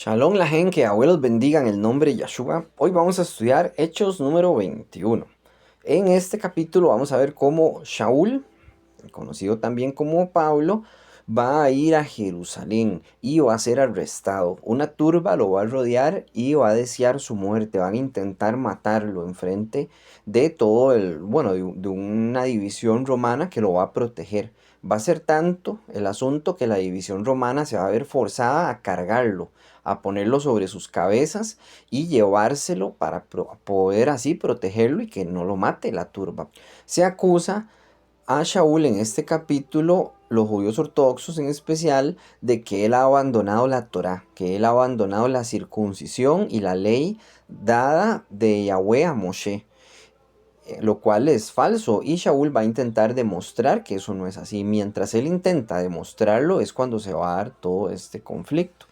Shalom la gente, que abuelos bendigan el nombre de Yahshua. Hoy vamos a estudiar Hechos número 21. En este capítulo vamos a ver cómo Shaul, conocido también como Pablo, va a ir a Jerusalén y va a ser arrestado. Una turba lo va a rodear y va a desear su muerte. Van a intentar matarlo enfrente de todo de una división romana que lo va a proteger. Va a ser tanto el asunto que la división romana se va a ver forzada a cargarlo, a ponerlo sobre sus cabezas y llevárselo para poder así protegerlo y que no lo mate la turba. Se acusa a Shaul en este capítulo, los judíos ortodoxos en especial, de que él ha abandonado la Torá, que él ha abandonado la circuncisión y la ley dada de Yahweh a Moshe, lo cual es falso, y Shaul va a intentar demostrar que eso no es así. Mientras él intenta demostrarlo es cuando se va a dar todo este conflicto.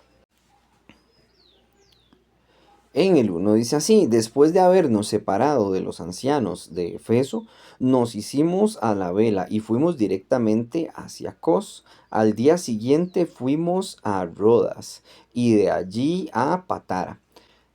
En el 1 dice así: después de habernos separado de los ancianos de Efeso, nos hicimos a la vela y fuimos directamente hacia Cos. Al día siguiente fuimos a Rodas y de allí a Patara.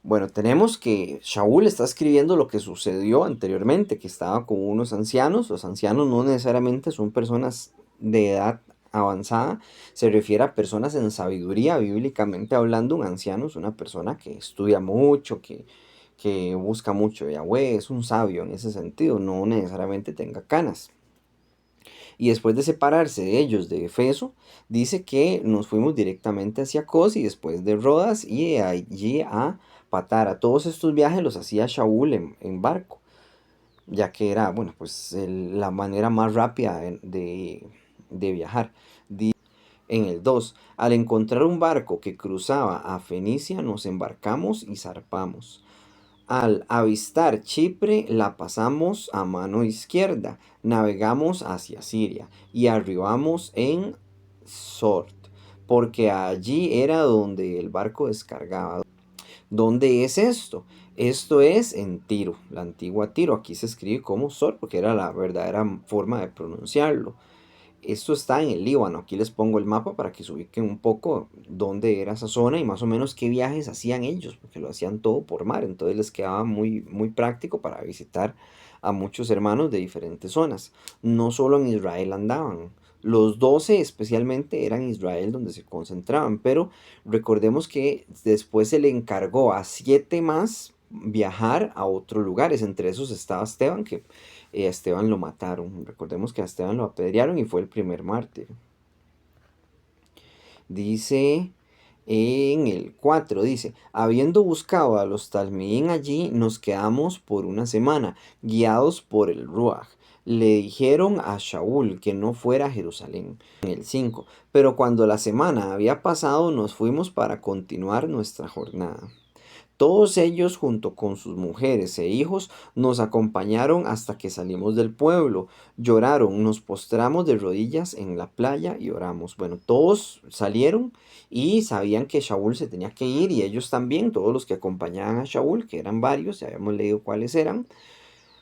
Bueno, tenemos que Shaul está escribiendo lo que sucedió anteriormente, que estaba con unos ancianos. Los ancianos no necesariamente son personas de edad avanzada, se refiere a personas en sabiduría, bíblicamente hablando. Un anciano es una persona que estudia mucho, que busca mucho Yahweh, es un sabio en ese sentido, no necesariamente tenga canas. Y después de separarse de ellos de Efeso, dice que nos fuimos directamente hacia Cos y después de Rodas y de allí a Patara. Todos estos viajes los hacía Shaul en barco, ya que era, bueno, pues la manera más rápida de viajar. En el 2, al encontrar un barco que cruzaba a Fenicia, nos embarcamos y zarpamos. Al avistar Chipre, la pasamos a mano izquierda, navegamos hacia Siria y arribamos en Sort, porque allí era donde el barco descargaba. ¿Dónde es esto? Esto es en Tiro, la antigua Tiro. Aquí se escribe como Sort porque era la verdadera forma de pronunciarlo. Esto está en el Líbano. Aquí les pongo el mapa para que se ubiquen un poco dónde era esa zona y más o menos qué viajes hacían ellos, porque lo hacían todo por mar. Entonces les quedaba muy práctico para visitar a muchos hermanos de diferentes zonas. No solo en Israel andaban. Los 12 especialmente eran Israel donde se concentraban, pero recordemos que después se le encargó a 7 más viajar a otros lugares. Entre esos estaba Esteban, que a Esteban lo mataron. Recordemos que a Esteban lo apedrearon y fue el primer mártir. Dice en el 4, dice: habiendo buscado a los Talmidim allí, nos quedamos por una semana, guiados por el Ruach. Le dijeron a Shaul que no fuera a Jerusalén. En el 5, pero cuando la semana había pasado, nos fuimos para continuar nuestra jornada. Todos ellos, junto con sus mujeres e hijos, nos acompañaron hasta que salimos del pueblo. Lloraron, nos postramos de rodillas en la playa y oramos. Bueno, todos salieron y sabían que Shaul se tenía que ir, y ellos también, todos los que acompañaban a Shaul, que eran varios, ya habíamos leído cuáles eran.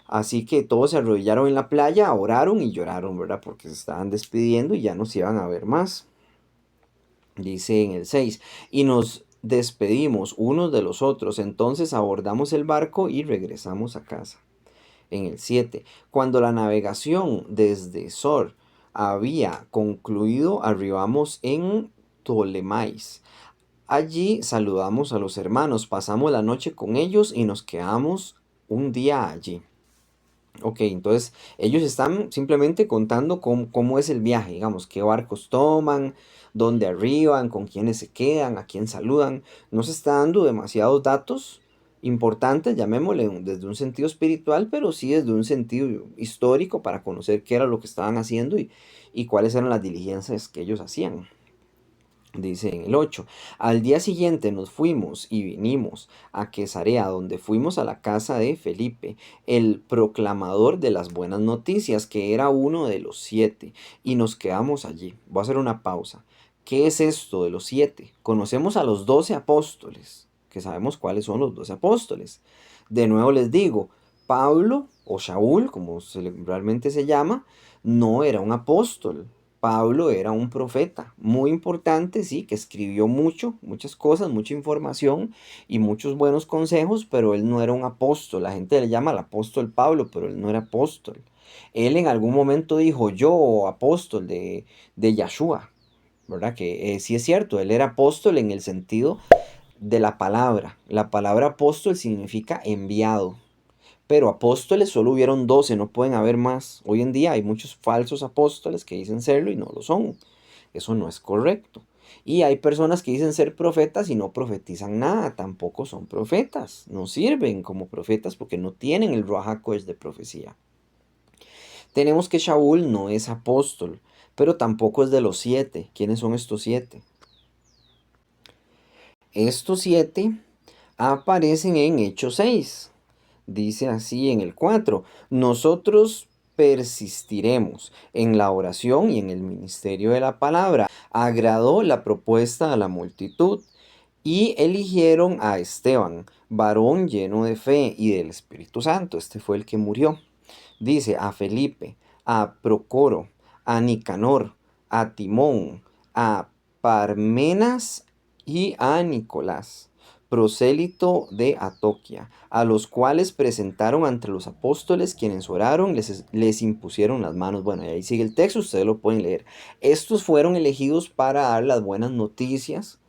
Así que todos se arrodillaron en la playa, oraron y lloraron, ¿verdad? Porque se estaban despidiendo y ya no se iban a ver más. Dice en el 6, y nos despedimos unos de los otros, entonces abordamos el barco y regresamos a casa. En el 7, cuando la navegación desde Sor había concluido, arribamos en Ptolemais. Allí saludamos a los hermanos, pasamos la noche con ellos y nos quedamos un día allí. Ok, entonces ellos están simplemente contando cómo es el viaje, digamos, qué barcos toman, dónde arriban, con quiénes se quedan, a quién saludan. No se está dando demasiados datos importantes, llamémosle desde un sentido espiritual, pero sí desde un sentido histórico para conocer qué era lo que estaban haciendo y cuáles eran las diligencias que ellos hacían. Dice en el 8, al día siguiente nos fuimos y vinimos a Cesarea, donde fuimos a la casa de Felipe, el proclamador de las buenas noticias, que era uno de los 7, y nos quedamos allí. Voy a hacer una pausa. ¿Qué es esto de los 7? Conocemos a los 12 apóstoles, que sabemos cuáles son los 12 apóstoles. De nuevo les digo, Pablo o Shaul, como realmente se llama, no era un apóstol. Pablo era un profeta muy importante, sí, que escribió mucho, muchas cosas, mucha información y muchos buenos consejos, pero él no era un apóstol. La gente le llama al apóstol Pablo, pero él no era apóstol. Él en algún momento dijo, yo apóstol de Yahshua, ¿verdad? Que sí es cierto, él era apóstol en el sentido de la palabra. La palabra apóstol significa enviado. Pero apóstoles solo hubieron 12, no pueden haber más. Hoy en día hay muchos falsos apóstoles que dicen serlo y no lo son. Eso no es correcto. Y hay personas que dicen ser profetas y no profetizan nada, tampoco son profetas. No sirven como profetas porque no tienen el Ruach HaKodesh de profecía. Tenemos que Shaul no es apóstol, pero tampoco es de los 7. ¿Quiénes son estos 7? Estos 7 aparecen en Hechos 6. Dice así en el 4, nosotros persistiremos en la oración y en el ministerio de la palabra. Agradó la propuesta a la multitud y eligieron a Esteban, varón lleno de fe y del Espíritu Santo. Este fue el que murió. Dice a Felipe, a Procoro, a Nicanor, a Timón, a Parmenas y a Nicolás, prosélito de Atoquia, a los cuales presentaron ante los apóstoles, quienes oraron, les impusieron las manos. Bueno, y ahí sigue el texto, ustedes lo pueden leer. Estos fueron elegidos para dar las buenas noticias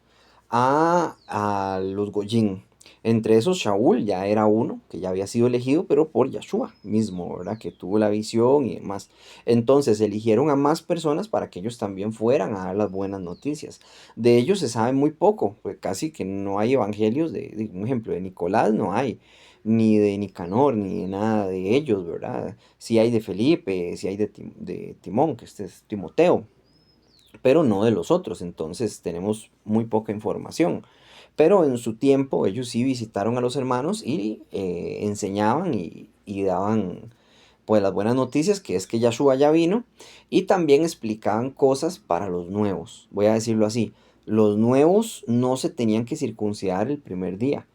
a los Goyín. Entre esos, Shaul ya era uno que ya había sido elegido, pero por Yahshua mismo, ¿verdad? Que tuvo la visión y demás. Entonces eligieron a más personas para que ellos también fueran a dar las buenas noticias. De ellos se sabe muy poco, pues casi que no hay evangelios de un ejemplo, de Nicolás no hay, ni de Nicanor, ni de nada de ellos, ¿verdad? Sí hay de Felipe, sí hay de Timón, que este es Timoteo, pero no de los otros, entonces tenemos muy poca información. Pero en su tiempo ellos sí visitaron a los hermanos y enseñaban y daban pues las buenas noticias, que es que Yahshua ya vino, y también explicaban cosas para los nuevos. Voy a decirlo así, los nuevos no se tenían que circuncidar el primer día.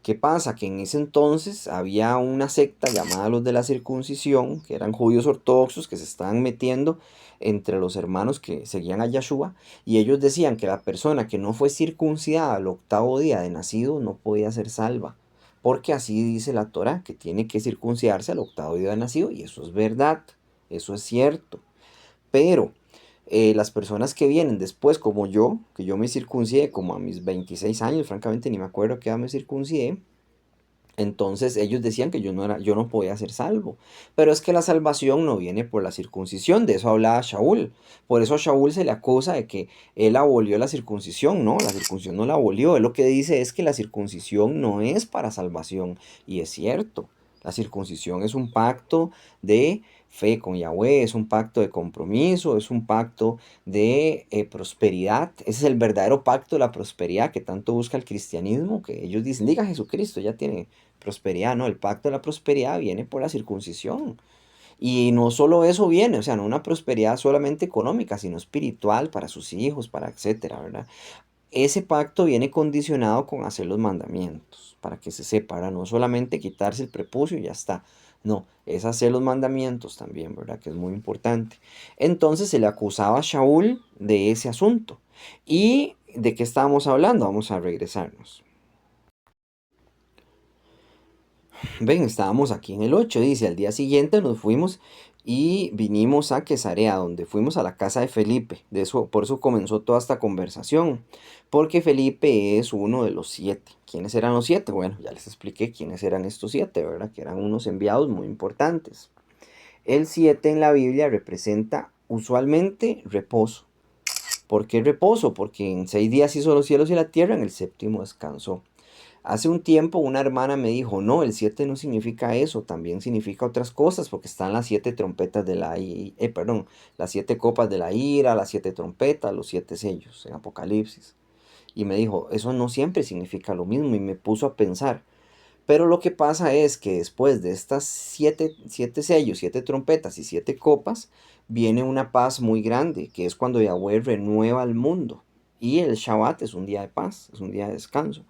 ¿Qué pasa? Que en ese entonces había una secta llamada los de la circuncisión, que eran judíos ortodoxos que se estaban metiendo entre los hermanos que seguían a Yahshua, y ellos decían que la persona que no fue circuncidada al octavo día de nacido no podía ser salva, porque así dice la Torá, que tiene que circuncidarse al octavo día de nacido, y eso es verdad, eso es cierto. Pero las personas que vienen después, como yo, que yo me circuncidé como a mis 26 años, francamente ni me acuerdo a qué edad me circuncidé, entonces ellos decían que yo no podía ser salvo. Pero es que la salvación no viene por la circuncisión, de eso hablaba Shaul. Por eso a Shaul se le acusa de que él abolió la circuncisión, ¿no? La circuncisión no la abolió. Él lo que dice es que la circuncisión no es para salvación. Y es cierto, la circuncisión es un pacto de fe con Yahweh, es un pacto de compromiso, es un pacto de prosperidad. Ese es el verdadero pacto de la prosperidad que tanto busca el cristianismo, que ellos dicen, diga Jesucristo, ya tiene prosperidad, no, el pacto de la prosperidad viene por la circuncisión. Y no solo eso viene, o sea, no una prosperidad solamente económica, sino espiritual para sus hijos, para etcétera, ¿verdad? Ese pacto viene condicionado con hacer los mandamientos, para que se sepa, ¿verdad? No solamente quitarse el prepucio y ya está. No, es hacer los mandamientos también, ¿verdad? Que es muy importante. Entonces se le acusaba a Shaul de ese asunto. ¿Y de qué estábamos hablando? Vamos a regresarnos. Ven, estábamos aquí en el 8, dice, al día siguiente nos fuimos y vinimos a Quesarea, donde fuimos a la casa de Felipe. De eso, por eso comenzó toda esta conversación, porque Felipe es uno de los 7. ¿Quiénes eran los 7? Bueno, ya les expliqué quiénes eran estos 7, ¿verdad? Que eran unos enviados muy importantes. El 7 en la Biblia representa usualmente reposo. ¿Por qué reposo? Porque en 6 días hizo los cielos y la tierra, en el séptimo descansó. Hace un tiempo una hermana me dijo, no, el 7 no significa eso, también significa otras cosas, porque están las 7 trompetas de perdón, las 7 copas de la ira, las 7 trompetas, los 7 sellos en Apocalipsis. Y me dijo, eso no siempre significa lo mismo, y me puso a pensar. Pero lo que pasa es que después de estas 7 sellos, 7 trompetas y 7 copas, viene una paz muy grande, que es cuando Yahweh renueva el mundo. Y el Shabbat es un día de paz, es un día de descanso.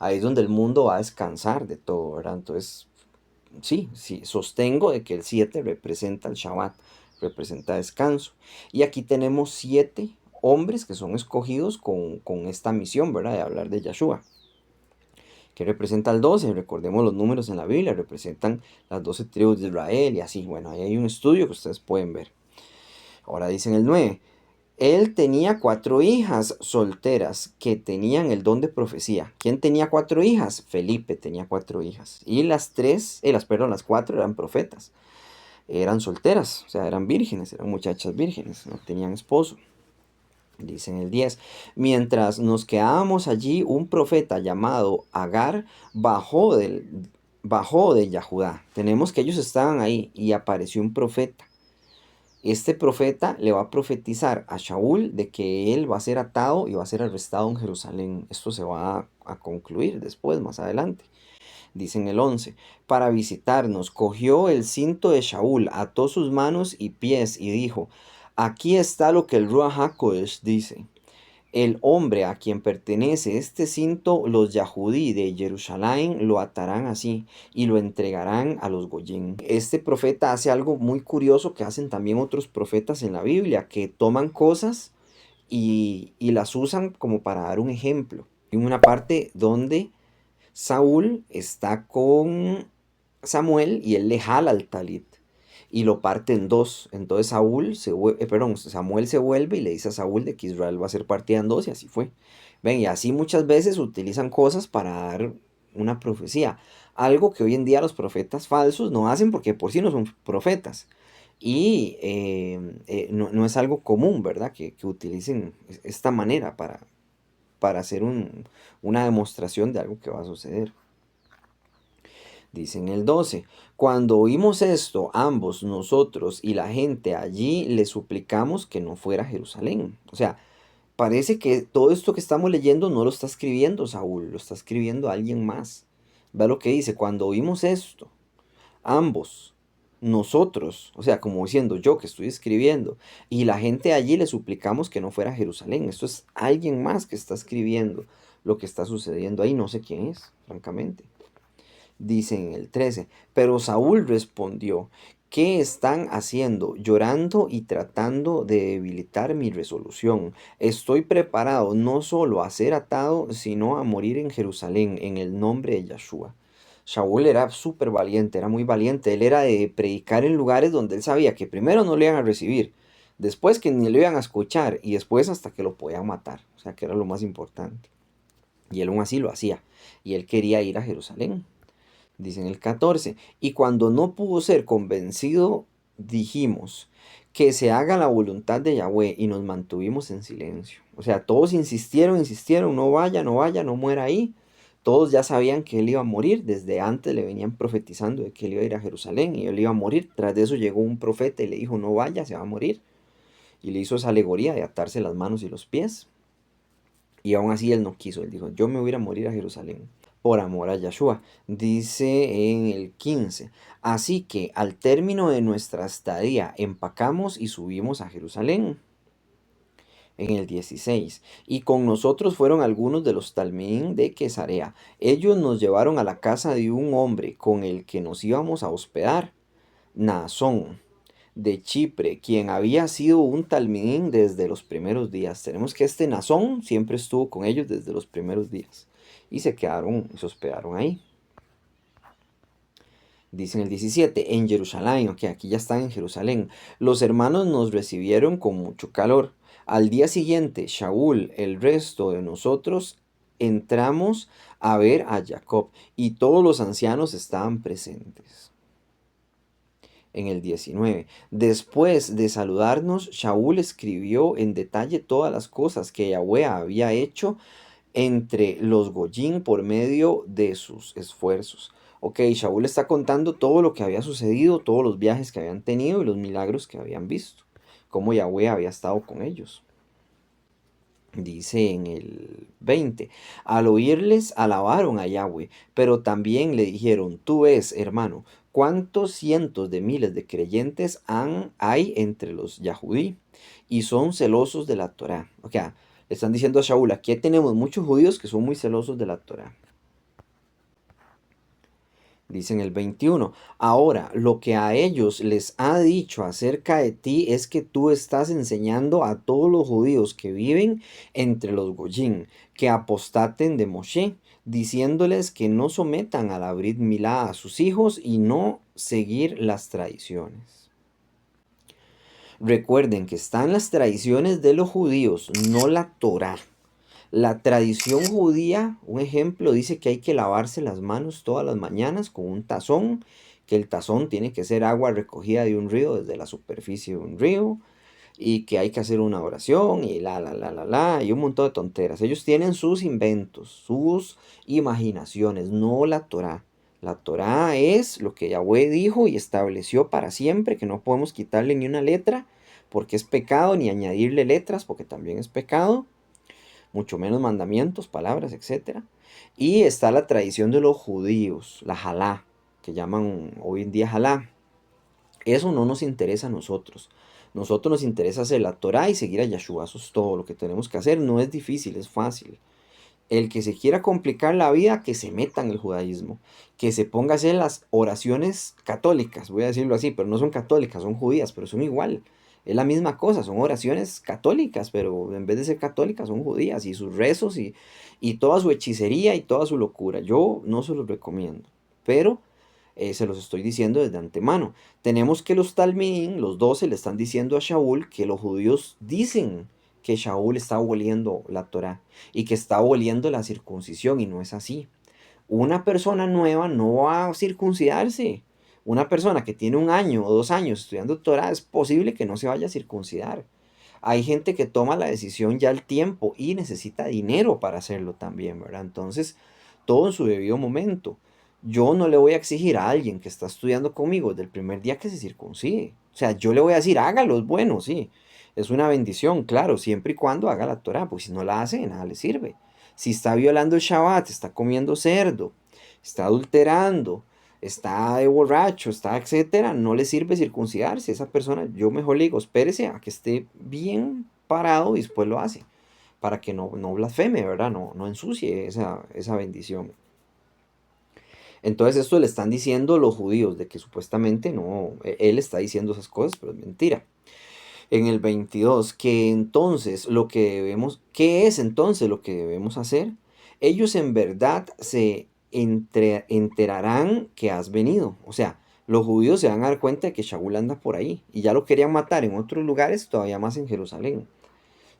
Ahí es donde el mundo va a descansar de todo, ¿verdad? Entonces, sí, sí, sostengo de que el 7 representa el Shabbat, representa descanso. Y aquí tenemos 7 hombres que son escogidos con esta misión, ¿verdad? De hablar de Yahshua. Que representa el 12, recordemos los números en la Biblia, representan las 12 tribus de Israel y así. Bueno, ahí hay un estudio que ustedes pueden ver. Ahora dicen el 9. Él tenía 4 hijas solteras que tenían el don de profecía. ¿Quién tenía 4 hijas? Felipe tenía 4 hijas. Y las 4 eran profetas. Eran solteras, o sea, eran vírgenes, eran muchachas vírgenes, no tenían esposo. Dice en el 10, mientras nos quedábamos allí, un profeta llamado Agar bajó de Yahudá. Tenemos que ellos estaban ahí y apareció un profeta. Este profeta le va a profetizar a Shaul de que él va a ser atado y va a ser arrestado en Jerusalén. Esto se va a concluir después, más adelante. Dice en el 11, para visitarnos, cogió el cinto de Shaul, ató sus manos y pies y dijo, aquí está lo que el Ruach HaKodesh dice. El hombre a quien pertenece este cinto, los Yahudí de Jerusalén lo atarán así y lo entregarán a los Goyim. Este profeta hace algo muy curioso que hacen también otros profetas en la Biblia, que toman cosas y las usan como para dar un ejemplo. En una parte donde Saúl está con Samuel y él le jala al talit y lo parte en dos. Entonces Samuel se vuelve y le dice a Saúl de que Israel va a ser partida en dos y así fue. Ven, y así muchas veces utilizan cosas para dar una profecía. Algo que hoy en día los profetas falsos no hacen porque por sí no son profetas. Y no es algo común, ¿verdad? Que utilicen esta manera para hacer una demostración de algo que va a suceder. Dice en el 12, cuando oímos esto, ambos, nosotros y la gente allí, le suplicamos que no fuera a Jerusalén. O sea, parece que todo esto que estamos leyendo no lo está escribiendo Saúl, lo está escribiendo alguien más. Vea lo que dice, cuando oímos esto, ambos, nosotros, o sea, como diciendo yo que estoy escribiendo, y la gente allí le suplicamos que no fuera a Jerusalén. Esto es alguien más que está escribiendo lo que está sucediendo ahí, no sé quién es, francamente. Dice en el 13, pero Saúl respondió, ¿qué están haciendo? Llorando y tratando de debilitar mi resolución. Estoy preparado no solo a ser atado, sino a morir en Jerusalén en el nombre de Yahshua. Saúl era súper valiente, era muy valiente. Él era de predicar en lugares donde él sabía que primero no le iban a recibir, después que ni le iban a escuchar y después hasta que lo podían matar. O sea, que era lo más importante. Y él aún así lo hacía. Y él quería ir a Jerusalén. Dice en el 14, y cuando no pudo ser convencido, dijimos que se haga la voluntad de Yahweh y nos mantuvimos en silencio. O sea, todos insistieron, no vaya, no vaya, no muera ahí. Todos ya sabían que él iba a morir, desde antes le venían profetizando de que él iba a ir a Jerusalén y él iba a morir. Tras de eso llegó un profeta y le dijo, no vaya, se va a morir. Y le hizo esa alegoría de atarse las manos y los pies. Y aún así él no quiso, él dijo, yo me voy a ir a morir a Jerusalén por amor a Yahshua. Dice en el 15, así que al término de nuestra estadía empacamos y subimos a Jerusalén. En el 16, y con nosotros fueron algunos de los Talmín de Quesarea. Ellos nos llevaron a la casa de un hombre con el que nos íbamos a hospedar, Naasón de Chipre, quien había sido un talmidín desde los primeros días. Tenemos que este Nazón siempre estuvo con ellos desde los primeros días. Y se hospedaron ahí. Dice en el 17, en Jerusalén, ok, aquí ya están en Jerusalén. Los hermanos nos recibieron con mucho calor. Al día siguiente, Shaul, el resto de nosotros, entramos a ver a Jacob y todos los ancianos estaban presentes. En el 19. Después de saludarnos, Shaul escribió en detalle todas las cosas que Yahweh había hecho entre los Goyim por medio de sus esfuerzos. Ok, Shaul está contando todo lo que había sucedido, todos los viajes que habían tenido y los milagros que habían visto, cómo Yahweh había estado con ellos. Dice en el 20, al oírles alabaron a Yahweh, pero también le dijeron, tú ves, hermano, cuántos cientos de miles de creyentes hay entre los Yahudí y son celosos de la Torá. O sea, le están diciendo a Shaul, aquí tenemos muchos judíos que son muy celosos de la Torá. Dice en el 21, ahora lo que a ellos les ha dicho acerca de ti es que tú estás enseñando a todos los judíos que viven entre los Goyim, que apostaten de Moshe, diciéndoles que no sometan a la Brit Milá a sus hijos y no seguir las tradiciones. Recuerden que están las tradiciones de los judíos, no la Torá. La tradición judía, un ejemplo, dice que hay que lavarse las manos todas las mañanas con un tazón, que el tazón tiene que ser agua recogida de un río, desde la superficie de un río, y que hay que hacer una oración y y un montón de tonteras. Ellos tienen sus inventos, sus imaginaciones, no la Torá. La Torá es lo que Yahweh dijo y estableció para siempre, que no podemos quitarle ni una letra, porque es pecado, ni añadirle letras, porque también es pecado, mucho menos mandamientos, palabras, etcétera. Y está la tradición de los judíos, la Jalá, que llaman hoy en día Jalá. Eso no nos interesa a nosotros. Nosotros nos interesa hacer la Torah y seguir a Yahshua. Eso es todo lo que tenemos que hacer. No es difícil, es fácil. El que se quiera complicar la vida, que se meta en el judaísmo. Que se ponga a hacer las oraciones católicas, voy a decirlo así, pero no son católicas, son judías, pero son igual. Es la misma cosa, son oraciones católicas, pero en vez de ser católicas son judías y sus rezos y toda su hechicería y toda su locura. Yo no se los recomiendo, pero se los estoy diciendo desde antemano. Tenemos que los Talmidim, los 12, le están diciendo a Shaul que los judíos dicen que Shaul está aboliendo la Torá y que está aboliendo la circuncisión, y no es así. Una persona nueva no va a circuncidarse. Una persona que tiene 1 año o 2 años estudiando Torah es posible que no se vaya a circuncidar. Hay gente que toma la decisión ya al tiempo y necesita dinero para hacerlo también, ¿verdad? Entonces, todo en su debido momento. Yo no le voy a exigir a alguien que está estudiando conmigo desde el primer día que se circuncide. O sea, yo le voy a decir, hágalo, es bueno, sí. Es una bendición, claro, siempre y cuando haga la Torah, pues si no la hace, de nada le sirve. Si está violando el Shabbat, está comiendo cerdo, está adulterando, está de borracho, está etcétera, no le sirve circuncidarse. Esa persona, yo mejor le digo, espérese a que esté bien parado y después lo hace, para que no blasfeme, ¿verdad? No ensucie esa bendición. Entonces esto le están diciendo los judíos, de que supuestamente no, él está diciendo esas cosas, pero es mentira. En el 22, que entonces lo que debemos, ¿qué es entonces lo que debemos hacer? Ellos en verdad se enterarán que has venido. O sea, los judíos se van a dar cuenta de que Shaul anda por ahí y ya lo querían matar en otros lugares, todavía más en Jerusalén.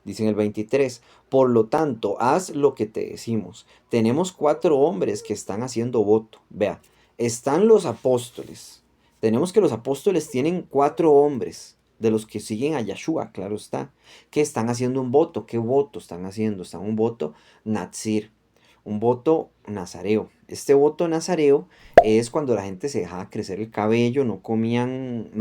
Dice en el 23, por lo tanto, haz lo que te decimos. Tenemos 4 hombres que están haciendo voto. Vea, están los apóstoles. Tenemos que los apóstoles tienen 4 hombres de los que siguen a Yahshua, claro está, que están haciendo un voto. ¿Qué voto están haciendo? Están un voto Natsir, un voto nazareo. Este voto nazareo es cuando la gente se dejaba crecer el cabello, no comían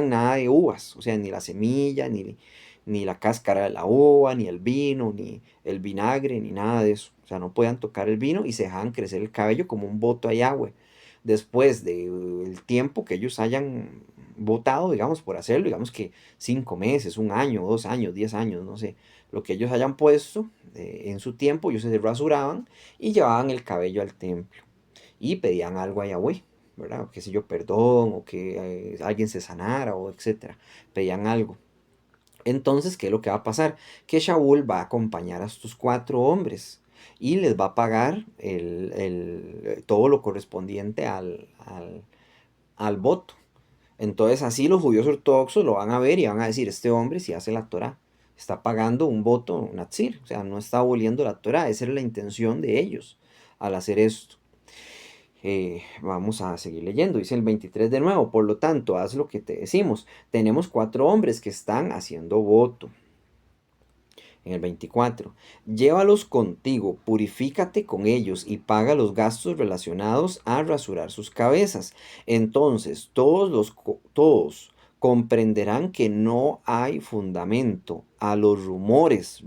nada de uvas, o sea, ni la semilla, ni la cáscara de la uva, ni el vino, ni el vinagre, ni nada de eso. O sea, no podían tocar el vino y se dejaban crecer el cabello como un voto a Yahweh. Después del tiempo que ellos hayan votado, digamos, por hacerlo, digamos que 5 meses, 1 año, 2 años, 10 años, no sé, lo que ellos hayan puesto en su tiempo, ellos se rasuraban y llevaban el cabello al templo y pedían algo a Yahweh, ¿verdad? O qué sé yo, perdón, o que alguien se sanara, o etcétera. Pedían algo. Entonces, ¿qué es lo que va a pasar? Que Shaul va a acompañar a estos 4 hombres y les va a pagar todo lo correspondiente al voto. Entonces, así los judíos ortodoxos lo van a ver y van a decir, este hombre si hace la Torah, está pagando un voto Natsir, o sea, no está aboliendo la Torah, esa era la intención de ellos al hacer esto. Vamos a seguir leyendo, dice el 23 de nuevo, por lo tanto, haz lo que te decimos. Tenemos 4 hombres que están haciendo voto. En el 24, llévalos contigo, purifícate con ellos y paga los gastos relacionados a rasurar sus cabezas. Entonces todos comprenderán que no hay fundamento a los rumores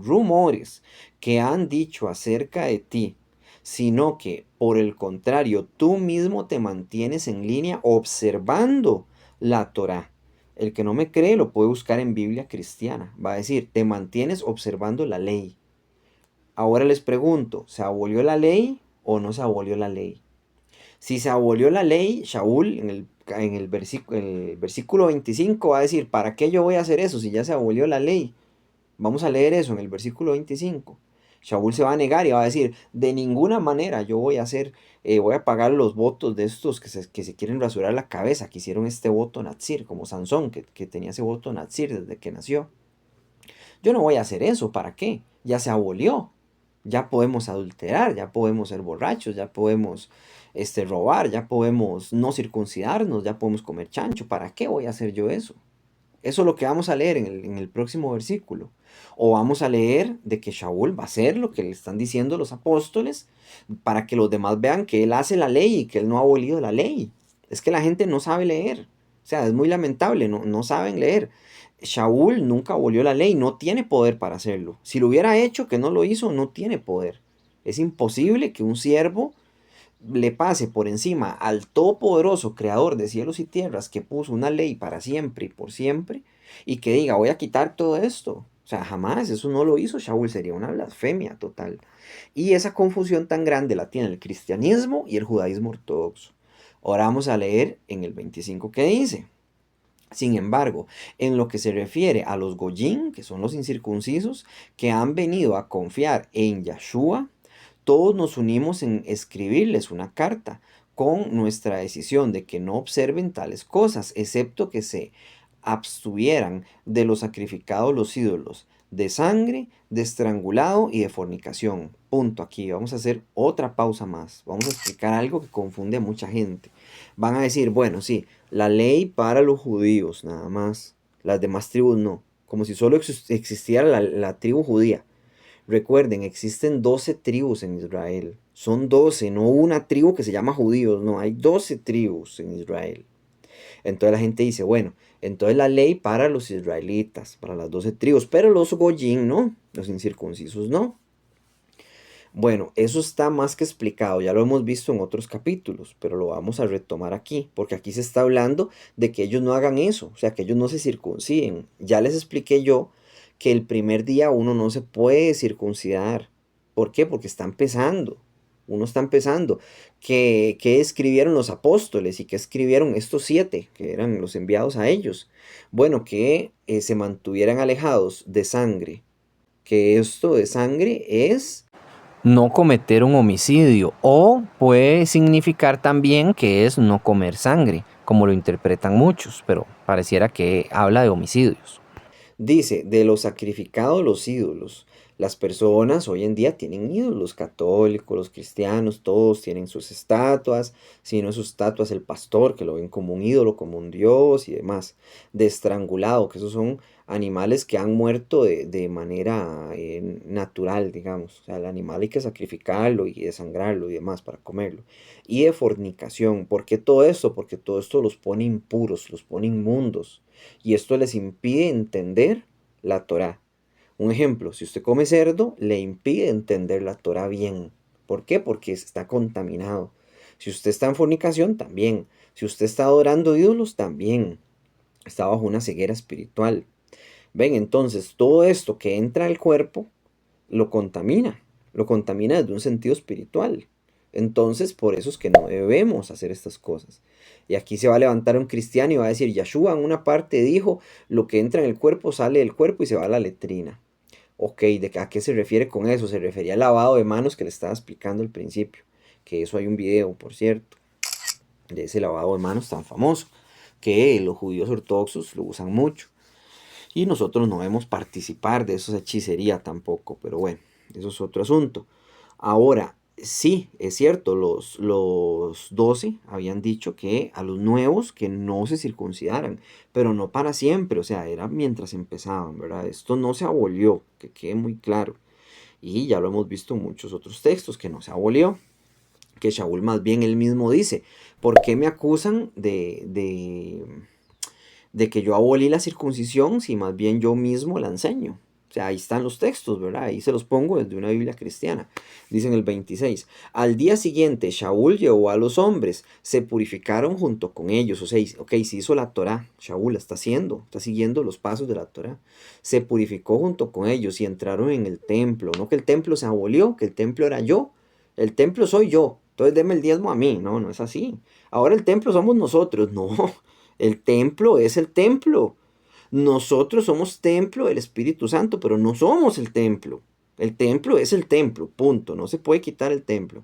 que han dicho acerca de ti, sino que, por el contrario, tú mismo te mantienes en línea observando la Torá. El que no me cree lo puede buscar en Biblia Cristiana. Va a decir, te mantienes observando la ley. Ahora les pregunto, ¿se abolió la ley o no se abolió la ley? Si se abolió la ley, Shaul en el versículo 25 va a decir, ¿para qué yo voy a hacer eso si ya se abolió la ley? Vamos a leer eso en el versículo 25. Shaul se va a negar y va a decir, de ninguna manera yo voy a hacer, voy a pagar los votos de estos que se quieren rasurar la cabeza, que hicieron este voto Natsir, como Sansón, que tenía ese voto Natsir desde que nació. Yo no voy a hacer eso, ¿para qué? Ya se abolió. Ya podemos adulterar, ya podemos ser borrachos, ya podemos robar, ya podemos no circuncidarnos, ya podemos comer chancho. ¿Para qué voy a hacer yo eso? Eso es lo que vamos a leer en el próximo versículo. O vamos a leer de que Shaul va a hacer lo que le están diciendo los apóstoles para que los demás vean que él hace la ley y que él no ha abolido la ley. Es que la gente no sabe leer. O sea, es muy lamentable, no saben leer. Shaul nunca abolió la ley, no tiene poder para hacerlo. Si lo hubiera hecho, que no lo hizo, no tiene poder. Es imposible que un siervo le pase por encima al todopoderoso creador de cielos y tierras que puso una ley para siempre y por siempre y que diga voy a quitar todo esto. O sea, jamás, eso no lo hizo Shaul, sería una blasfemia total. Y esa confusión tan grande la tiene el cristianismo y el judaísmo ortodoxo. Ahora vamos a leer en el 25 que dice. Sin embargo, en lo que se refiere a los Goyim, que son los incircuncisos, que han venido a confiar en Yahshua, todos nos unimos en escribirles una carta con nuestra decisión de que no observen tales cosas, excepto que se abstuvieran de los sacrificados los ídolos, de sangre, de estrangulado y de fornicación. Punto. Aquí vamos a hacer otra pausa más. Vamos a explicar algo que confunde a mucha gente. Van a decir, bueno, sí, la ley para los judíos nada más, las demás tribus no, como si solo existiera la tribu judía. Recuerden, existen 12 tribus en Israel. Son 12, no una tribu que se llama judíos, no, hay 12 tribus en Israel. Entonces la gente dice, bueno, entonces la ley para los israelitas, para las 12 tribus, pero los goyim no, los incircuncisos no. Bueno, eso está más que explicado, ya lo hemos visto en otros capítulos, pero lo vamos a retomar aquí, porque aquí se está hablando de que ellos no hagan eso, o sea, que ellos no se circunciden. Ya les expliqué yo que el primer día uno no se puede circuncidar. ¿Por qué? Porque está empezando. Uno está empezando. ¿Qué escribieron los apóstoles y qué escribieron estos 7 que eran los enviados a ellos? Bueno, que se mantuvieran alejados de sangre. Que esto de sangre es no cometer un homicidio, o puede significar también que es no comer sangre, como lo interpretan muchos, pero pareciera que habla de homicidios. Dice, de los sacrificados los ídolos. Las personas hoy en día tienen ídolos, los católicos, los cristianos, todos tienen sus estatuas, si no sus estatuas el pastor, que lo ven como un ídolo, como un dios y demás. De estrangulado, que esos son animales que han muerto de manera natural, digamos. O sea, el animal hay que sacrificarlo y desangrarlo y demás para comerlo. Y de fornicación. ¿Por qué todo esto? Porque todo esto los pone impuros, los pone inmundos. Y esto les impide entender la Torá. Un ejemplo, si usted come cerdo, le impide entender la Torá bien. ¿Por qué? Porque está contaminado. Si usted está en fornicación, también. Si usted está adorando ídolos, también. Está bajo una ceguera espiritual. Ven, entonces, todo esto que entra al cuerpo lo contamina. Lo contamina desde un sentido espiritual. Entonces, por eso es que no debemos hacer estas cosas. Y aquí se va a levantar un cristiano y va a decir, Yahshua en una parte dijo, lo que entra en el cuerpo sale del cuerpo y se va a la letrina. Ok, ¿a qué se refiere con eso? Se refería al lavado de manos que le estaba explicando al principio. Que eso hay un video, por cierto, de ese lavado de manos tan famoso, que los judíos ortodoxos lo usan mucho. Y nosotros no debemos participar de esa hechicería tampoco, pero bueno, eso es otro asunto. Ahora, sí, es cierto, los 12 habían dicho que a los nuevos que no se circuncidaran, pero no para siempre, o sea, era mientras empezaban, ¿verdad? Esto no se abolió, que quede muy claro. Y ya lo hemos visto en muchos otros textos, que no se abolió, que Shaul más bien él mismo dice, ¿por qué me acusan de que yo abolí la circuncisión si más bien yo mismo la enseño? O sea, ahí están los textos, ¿verdad? Ahí se los pongo desde una Biblia cristiana. Dice en el 26, al día siguiente Shaul llevó a los hombres, se purificaron junto con ellos. O sea, ok, se hizo la Torá, Shaul la está haciendo, está siguiendo los pasos de la Torá. Se purificó junto con ellos y entraron en el templo. No que el templo se abolió, que el templo era yo. El templo soy yo. entonces deme el diezmo a mí. No, no es así. Ahora el templo somos nosotros. No, el templo es el templo. Nosotros somos templo del Espíritu Santo, pero no somos el templo. El templo es el templo, punto. No se puede quitar el templo.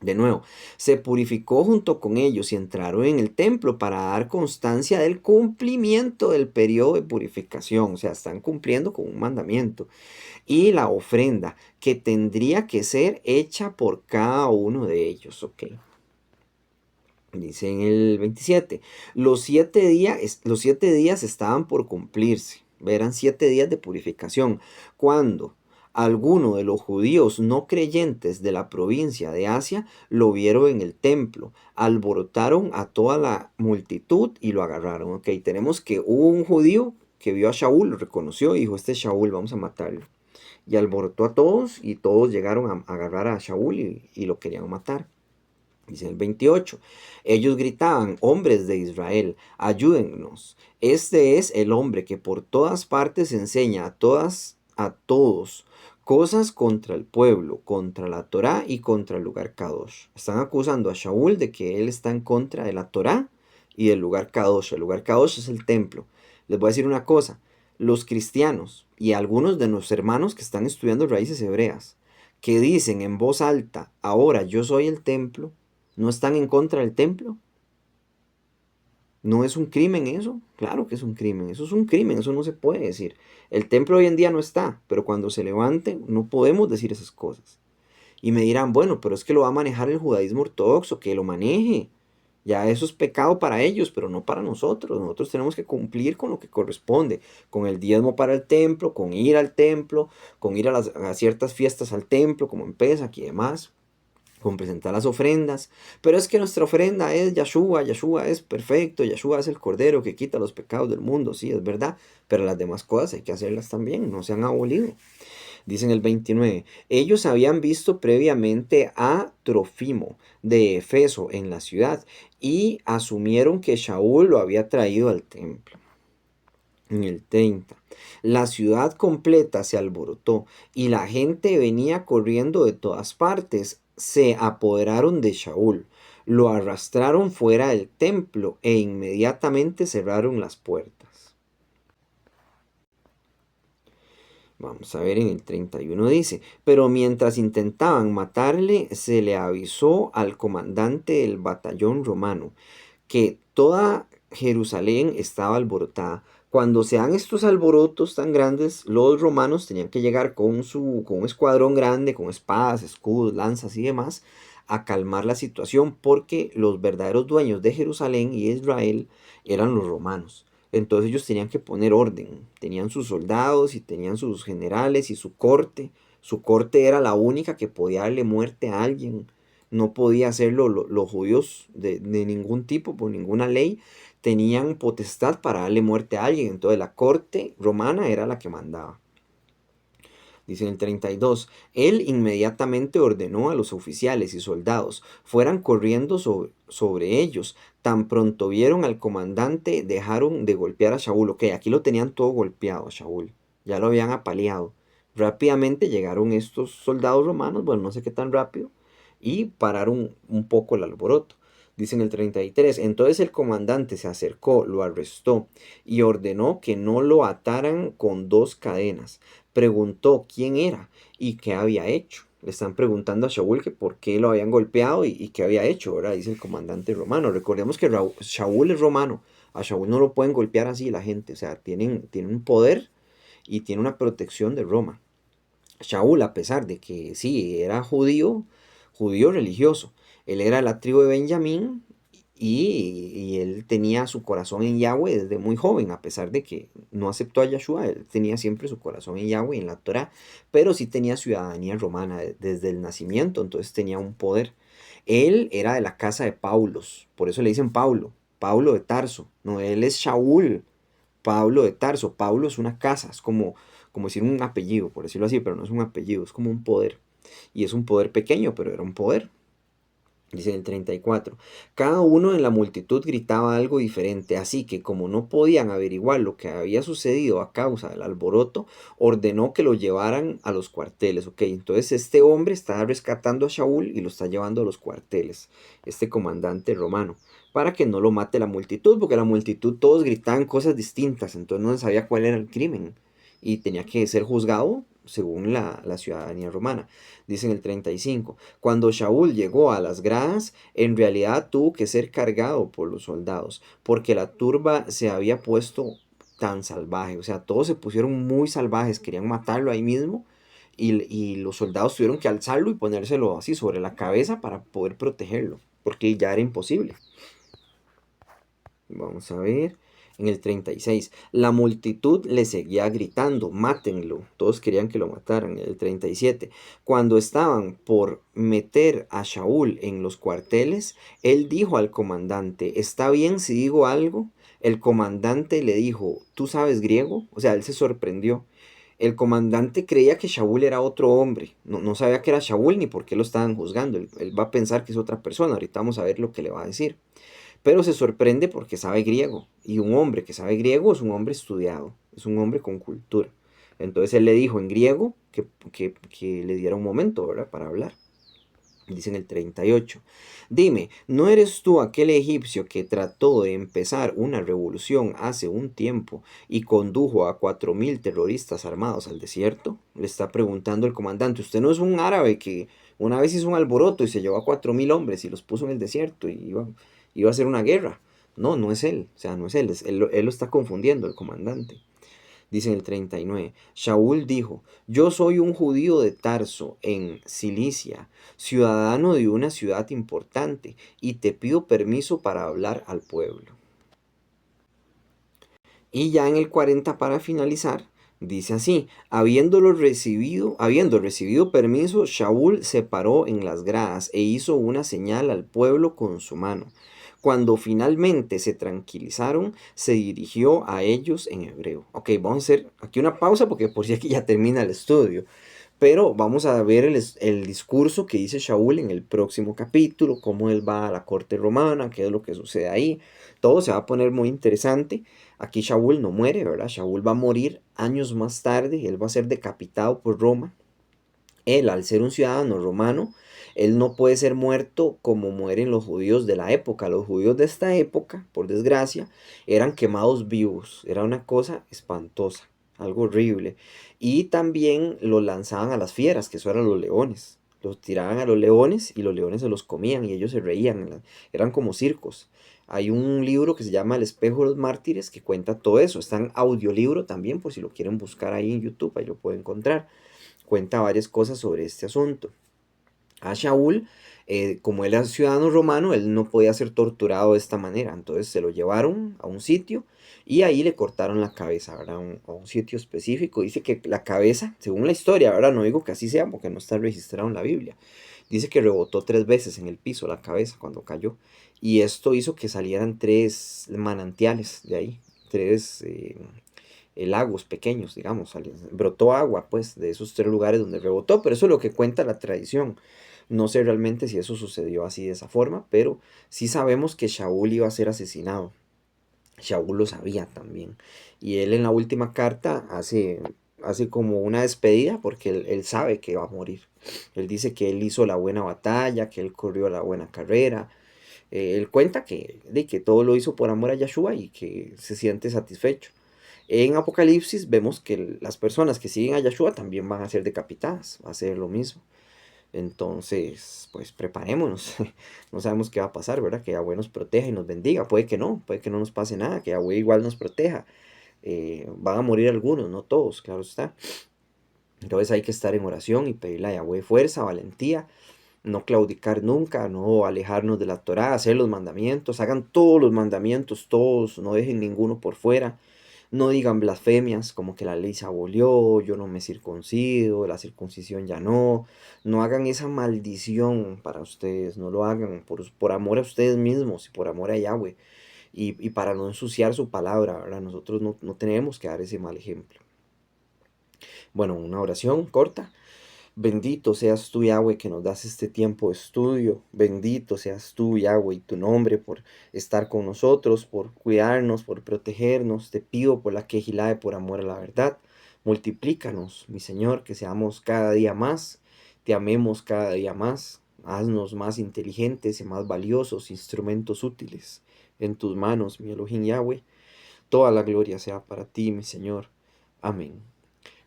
De nuevo, se purificó junto con ellos y entraron en el templo para dar constancia del cumplimiento del periodo de purificación. O sea, están cumpliendo con un mandamiento. Y la ofrenda que tendría que ser hecha por cada uno de ellos. Ok. Dice en el 27, los 7 días estaban por cumplirse. Eran 7 días de purificación. Cuando alguno de los judíos no creyentes de la provincia de Asia lo vieron en el templo, alborotaron a toda la multitud y lo agarraron. Ok, tenemos que hubo un judío que vio a Shaul, lo reconoció y dijo, este es Shaul, vamos a matarlo. Y alborotó a todos y todos llegaron a agarrar a Shaul y lo querían matar. Dice el 28, ellos gritaban, hombres de Israel, ayúdennos. Este es el hombre que por todas partes enseña a todos, cosas contra el pueblo, contra la Torá y contra el lugar Kadosh. Están acusando a Shaul de que él está en contra de la Torá y del lugar Kadosh. El lugar Kadosh es el templo. Les voy a decir una cosa, los cristianos y algunos de nuestros hermanos que están estudiando raíces hebreas, que dicen en voz alta, ahora yo soy el templo, ¿no están en contra del templo? ¿No es un crimen eso? Claro que es un crimen. Eso es un crimen, eso no se puede decir. El templo hoy en día no está, pero cuando se levante no podemos decir esas cosas. Y me dirán, bueno, pero es que lo va a manejar el judaísmo ortodoxo, que lo maneje. Ya eso es pecado para ellos, pero no para nosotros. Nosotros tenemos que cumplir con lo que corresponde, con el diezmo para el templo, con ir al templo, con ir a ciertas fiestas al templo, como en Pesach y demás, con presentar las ofrendas. Pero es que nuestra ofrenda es Yeshua, Yeshua es perfecto, Yeshua es el Cordero que quita los pecados del mundo, sí, es verdad, pero las demás cosas hay que hacerlas también, no se han abolido. Dice en el 29, ellos habían visto previamente a Trofimo de Efeso en la ciudad y asumieron que Shaul lo había traído al templo. En el 30, la ciudad completa se alborotó y la gente venía corriendo de todas partes. Se apoderaron de Shaul, lo arrastraron fuera del templo e inmediatamente cerraron las puertas. Vamos a ver, en el 31 dice, pero mientras intentaban matarle, se le avisó al comandante del batallón romano que toda Jerusalén estaba alborotada. Cuando se dan estos alborotos tan grandes, los romanos tenían que llegar con un escuadrón grande, con espadas, escudos, lanzas y demás, a calmar la situación, porque los verdaderos dueños de Jerusalén y de Israel eran los romanos. Entonces ellos tenían que poner orden, tenían sus soldados y tenían sus generales y su corte. Su corte era la única que podía darle muerte a alguien. No podía hacerlo los judíos de ningún tipo, por ninguna ley. Tenían potestad para darle muerte a alguien. Entonces la corte romana era la que mandaba. Dice en el 32, él inmediatamente ordenó a los oficiales y soldados fueran corriendo sobre ellos. Tan pronto vieron al comandante, dejaron de golpear a Shaul. Ok, aquí lo tenían todo golpeado a Shaul. Ya lo habían apaleado. Rápidamente llegaron estos soldados romanos, bueno, no sé qué tan rápido, y pararon un poco el alboroto. Dice en el 33, entonces el comandante se acercó, lo arrestó y ordenó que no lo ataran con 2 cadenas. Preguntó quién era y qué había hecho. Le están preguntando a Shaul que por qué lo habían golpeado y qué había hecho, ¿verdad? Dice el comandante romano. Recordemos que Shaul es romano. A Shaul no lo pueden golpear así la gente. O sea, tienen un poder y tiene una protección de Roma. Shaul, a pesar de que sí, era judío, judío religioso, él era de la tribu de Benjamín y él tenía su corazón en Yahweh desde muy joven, a pesar de que no aceptó a Yeshua, él tenía siempre su corazón en Yahweh, en la Torah, pero sí tenía ciudadanía romana desde el nacimiento, entonces tenía un poder. Él era de la casa de Paulos, por eso le dicen Paulo, Paulo de Tarso, no, él es Shaul, Pablo de Tarso. Pablo es una casa, es como decir un apellido, por decirlo así, pero no es un apellido, es como un poder. Y es un poder pequeño, pero era un poder. Dice en el 34, cada uno en la multitud gritaba algo diferente, así que como no podían averiguar lo que había sucedido a causa del alboroto, ordenó que lo llevaran a los cuarteles. Ok, entonces este hombre está rescatando a Shaul y lo está llevando a los cuarteles, este comandante romano, para que no lo mate la multitud, porque la multitud todos gritaban cosas distintas, entonces no se sabía cuál era el crimen y tenía que ser juzgado según la ciudadanía romana. Dice en el 35, cuando Shaul llegó a las gradas, en realidad tuvo que ser cargado por los soldados, porque la turba se había puesto tan salvaje, o sea, todos se pusieron muy salvajes, querían matarlo ahí mismo, y los soldados tuvieron que alzarlo y ponérselo así sobre la cabeza para poder protegerlo, porque ya era imposible. Vamos a ver. En el 36, la multitud le seguía gritando, mátenlo. Todos querían que lo mataran. En el 37, cuando estaban por meter a Shaul en los cuarteles, él dijo al comandante, ¿está bien si digo algo? El comandante le dijo, ¿tú sabes griego? O sea, él se sorprendió. El comandante creía que Shaul era otro hombre. No sabía que era Shaul ni por qué lo estaban juzgando. Él va a pensar que es otra persona. Ahorita vamos a ver lo que le va a decir, pero se sorprende porque sabe griego. Y un hombre que sabe griego es un hombre estudiado, es un hombre con cultura. Entonces él le dijo en griego que le diera un momento, ¿verdad? Para hablar. Dice en el 38, dime, ¿no eres tú aquel egipcio que trató de empezar una revolución hace un tiempo y condujo a 4000 terroristas armados al desierto? Le está preguntando el comandante. ¿Usted no es un árabe que una vez hizo un alboroto y se llevó a 4000 hombres y los puso en el desierto y iba a hacer una guerra? No, no es él, o sea, no es él, él lo está confundiendo el comandante. Dice en el 39, Shaul dijo, yo soy un judío de Tarso, en Cilicia, ciudadano de una ciudad importante, y te pido permiso para hablar al pueblo. Y ya en el 40 para finalizar, dice así, habiendo recibido permiso, Shaul se paró en las gradas e hizo una señal al pueblo con su mano. Cuando finalmente se tranquilizaron, se dirigió a ellos en hebreo. Ok, vamos a hacer aquí una pausa porque por si aquí ya termina el estudio. Pero vamos a ver el discurso que dice Shaul en el próximo capítulo, cómo él va a la corte romana, qué es lo que sucede ahí. Todo se va a poner muy interesante. Aquí Shaul no muere, ¿verdad? Shaul va a morir años más tarde, él va a ser decapitado por Roma. Él, al ser un ciudadano romano, él no puede ser muerto como mueren los judíos de la época. Los judíos de esta época, por desgracia, eran quemados vivos. Era una cosa espantosa, algo horrible. Y también los lanzaban a las fieras, que eso eran los leones. Los tiraban a los leones y los leones se los comían y ellos se reían. Eran como circos. Hay un libro que se llama El espejo de los mártires que cuenta todo eso. Está en audiolibro también, por si lo quieren buscar ahí en YouTube, ahí lo pueden encontrar. Cuenta varias cosas sobre este asunto. A Shaul, como él era ciudadano romano, él no podía ser torturado de esta manera. Entonces se lo llevaron a un sitio y ahí le cortaron la cabeza, ¿verdad? A un sitio específico. Dice que la cabeza, según la historia, ¿verdad? No digo que así sea porque no está registrado en la Biblia. Dice que rebotó 3 veces en el piso la cabeza cuando cayó. Y esto hizo que salieran 3 manantiales de ahí. Lagos pequeños, digamos, brotó agua pues de esos 3 lugares donde rebotó, pero eso es lo que cuenta la tradición. No sé realmente si eso sucedió así de esa forma, pero sí sabemos que Shaul iba a ser asesinado. Shaul lo sabía también. Y él en la última carta hace como una despedida porque él sabe que va a morir. Él dice que él hizo la buena batalla, que él corrió la buena carrera. Él cuenta que todo lo hizo por amor a Yahshua y que se siente satisfecho. En Apocalipsis vemos que las personas que siguen a Yahshua también van a ser decapitadas, va a ser lo mismo. Entonces, pues preparémonos. No sabemos qué va a pasar, ¿verdad? Que Yahweh nos proteja y nos bendiga. Puede que no nos pase nada, que Yahweh igual nos proteja. Van a morir algunos, no todos, claro está. Entonces hay que estar en oración y pedirle a Yahweh fuerza, valentía, no claudicar nunca, no alejarnos de la Torá, hacer los mandamientos, hagan todos los mandamientos, todos, no dejen ninguno por fuera. No digan blasfemias como que la ley se abolió, yo no me circuncido, la circuncisión ya no. No hagan esa maldición para ustedes, no lo hagan por amor a ustedes mismos y por amor a Yahweh. Y para no ensuciar su palabra, ¿verdad? Nosotros no tenemos que dar ese mal ejemplo. Bueno, una oración corta. Bendito seas tú, Yahweh, que nos das este tiempo de estudio. Bendito seas tú, Yahweh, y tu nombre por estar con nosotros, por cuidarnos, por protegernos. Te pido por la Quejilae, por amor a la verdad. Multiplícanos, mi Señor, que seamos cada día más, te amemos cada día más. Haznos más inteligentes y más valiosos, instrumentos útiles en tus manos, mi Elohim Yahweh. Toda la gloria sea para ti, mi Señor. Amén.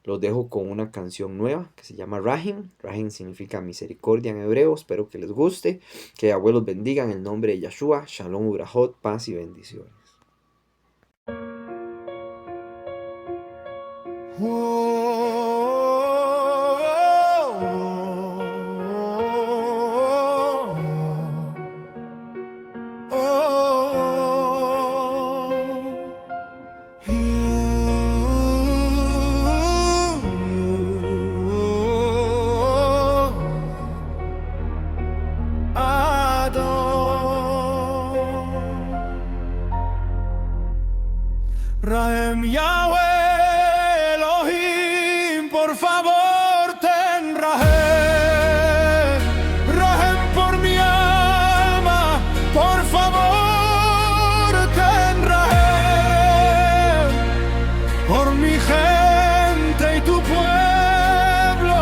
Los dejo con una canción nueva que se llama Rahim. Rahim significa misericordia en hebreo. Espero que les guste. Que Yahweh los bendiga en el nombre de Yahshua. Shalom, Ubrahot, paz y bendiciones. Rahem Yahweh Elohim, por favor ten Rahem, Rahem por mi alma, por favor ten Rahem, por mi gente y tu pueblo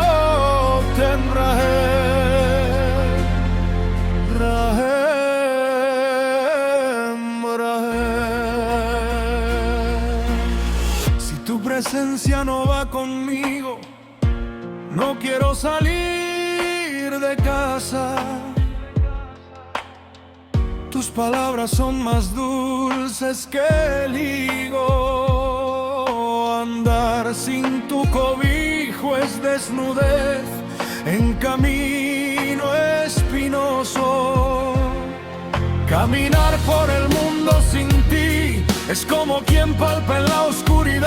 ten Rahem, Rahem, Rahem. Si tu presencia no va conmigo, no quiero salir de casa. Tus palabras son más dulces que el higo. Andar sin tu cobijo es desnudez en camino espinoso. Caminar por el mundo sin ti es como quien palpa en la oscuridad,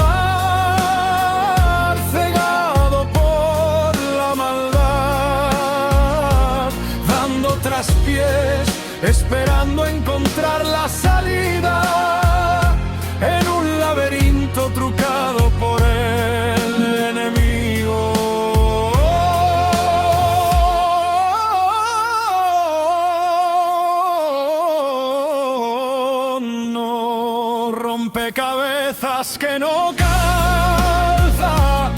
cegado por la maldad, dando traspiés, esperando encontrar la salida en un laberinto trucado por el enemigo. No, rompecabezas que no calza,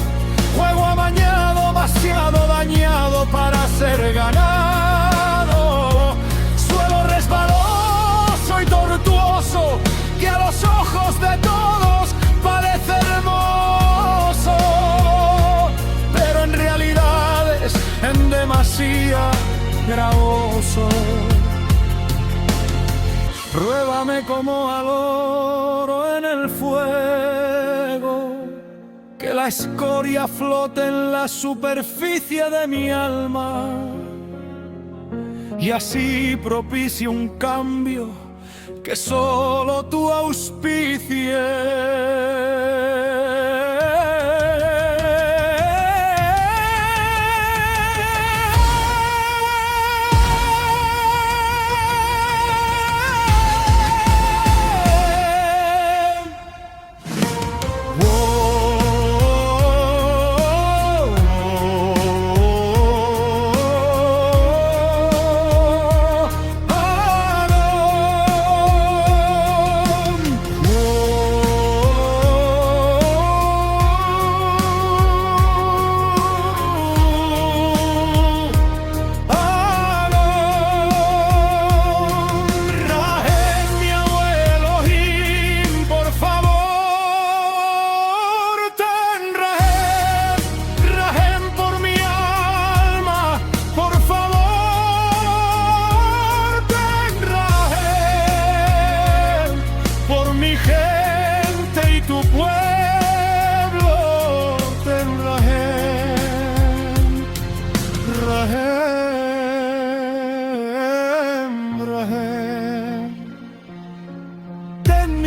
juego amañado, demasiado dañado para ser ganado, suelo resbaloso y tortuoso que a los ojos de todos parece hermoso, pero en realidad es en demasía gravoso. Pruébame como al oro en el fuego, que la escoria flote en la superficie de mi alma, y así propicie un cambio que solo tú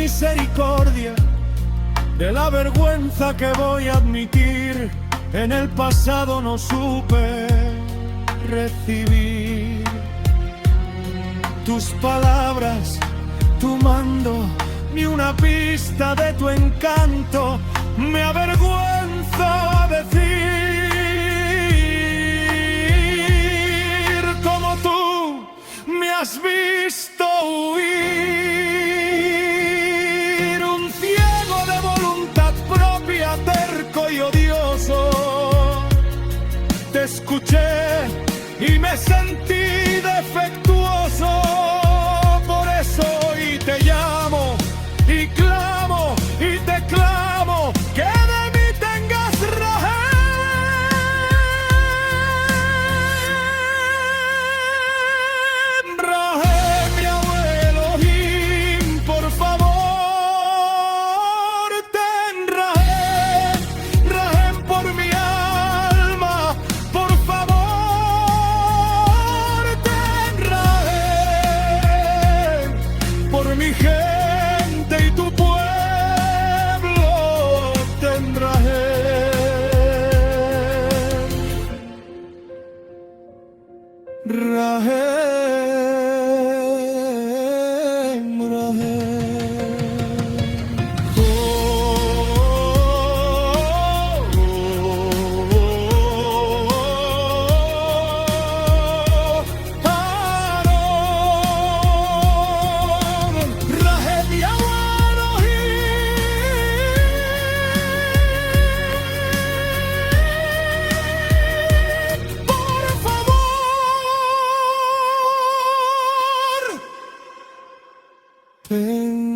misericordia de la vergüenza que voy a admitir. En el pasado no supe recibir tus palabras, tu mando, ni una pista de tu encanto. Me avergüenza decir y me sentí defectuoso. Por eso hoy te llamo y clamo y te clamo que de mí tengas rajem. Rajem, mi abuelo Elohim, por favor, ten rajem. Rajem por mi alma, por favor, ten rajem. Por mi gente y tu pueblo, ten rajem. Rahem, Rahem. Oh, Aaron, Rahem Yahweh Elohim, por favor, ten